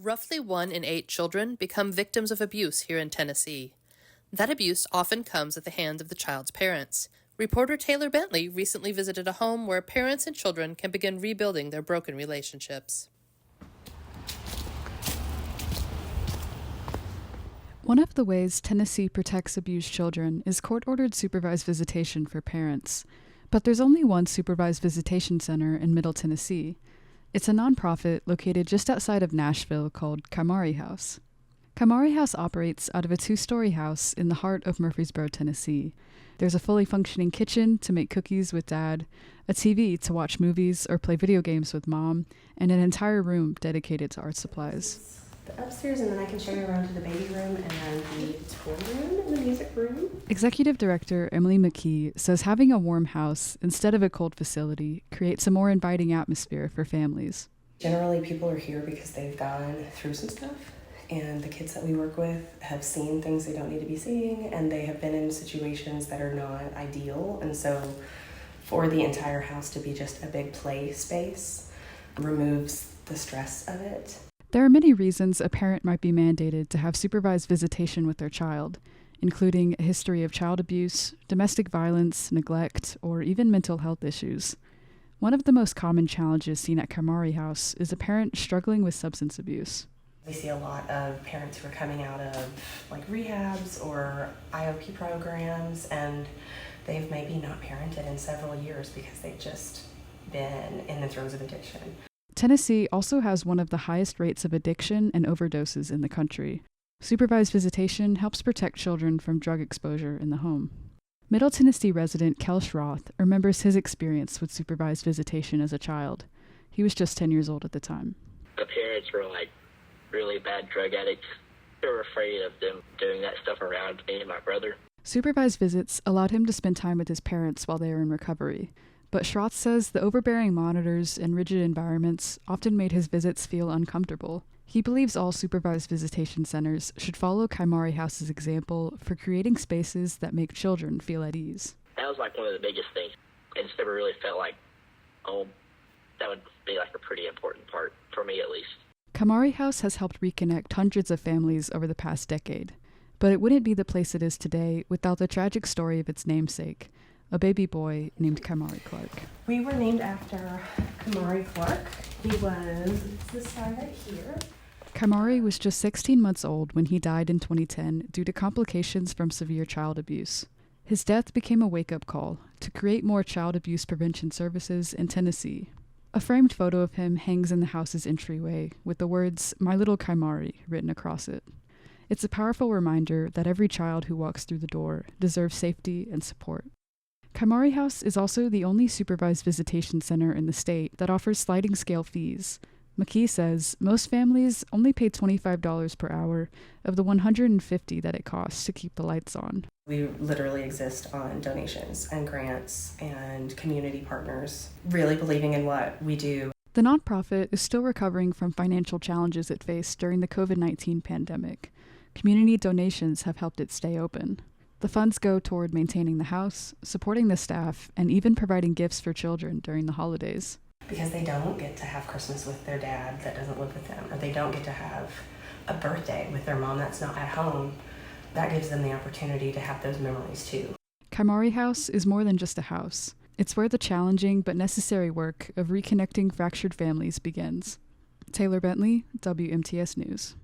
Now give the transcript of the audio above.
Roughly 1 in 8 children become victims of abuse here in Tennessee. That abuse often comes at the hands of the child's parents. Reporter Taylor Bentley recently visited a home where parents and children can begin rebuilding their broken relationships. One of the ways Tennessee protects abused children is court-ordered supervised visitation for parents. But there's only one supervised visitation center in Middle Tennessee. It's a nonprofit located just outside of Nashville called Kymari House. Kymari House operates out of a 2-story house in the heart of Murfreesboro, Tennessee. There's a fully functioning kitchen to make cookies with Dad, a TV to watch movies or play video games with Mom, and an entire room dedicated to art supplies. The upstairs, and then I can show you around to the baby room and then the toy room and the music room. Executive Director Emily McKee says having a warm house instead of a cold facility creates a more inviting atmosphere for families. Generally, people are here because they've gone through some stuff, and the kids that we work with have seen things they don't need to be seeing, and they have been in situations that are not ideal. And so for the entire house to be just a big play space removes the stress of it. There are many reasons a parent might be mandated to have supervised visitation with their child, including a history of child abuse, domestic violence, neglect, or even mental health issues. One of the most common challenges seen at Kymari House is a parent struggling with substance abuse. We see a lot of parents who are coming out of rehabs or IOP programs, and they've maybe not parented in several years because they've just been in the throes of addiction. Tennessee also has one of the highest rates of addiction and overdoses in the country. Supervised visitation helps protect children from drug exposure in the home. Middle Tennessee resident Kel Schroth remembers his experience with supervised visitation as a child. He was just 10 years old at the time. My parents were really bad drug addicts. They were afraid of them doing that stuff around me and my brother. Supervised visits allowed him to spend time with his parents while they were in recovery. But Schroth says the overbearing monitors and rigid environments often made his visits feel uncomfortable. He believes all supervised visitation centers should follow Kymari House's example for creating spaces that make children feel at ease. That was one of the biggest things. I just never really felt like home. That would be a pretty important part, for me at least. Kymari House has helped reconnect hundreds of families over the past decade. But it wouldn't be the place it is today without the tragic story of its namesake, a baby boy named Kymari Clark. We were named after Kymari Clark. He was this guy right here. Kymari was just 16 months old when he died in 2010 due to complications from severe child abuse. His death became a wake-up call to create more child abuse prevention services in Tennessee. A framed photo of him hangs in the house's entryway with the words, "My little Kymari," written across it. It's a powerful reminder that every child who walks through the door deserves safety and support. Kymari House is also the only supervised visitation center in the state that offers sliding scale fees. McKee says most families only pay $25 per hour of the $150 that it costs to keep the lights on. We literally exist on donations and grants and community partners, really believing in what we do. The nonprofit is still recovering from financial challenges it faced during the COVID-19 pandemic. Community donations have helped it stay open. The funds go toward maintaining the house, supporting the staff, and even providing gifts for children during the holidays. Because they don't get to have Christmas with their dad that doesn't live with them, or they don't get to have a birthday with their mom that's not at home. That gives them the opportunity to have those memories too. Kymari House is more than just a house. It's where the challenging but necessary work of reconnecting fractured families begins. Taylor Bentley, WMTS News.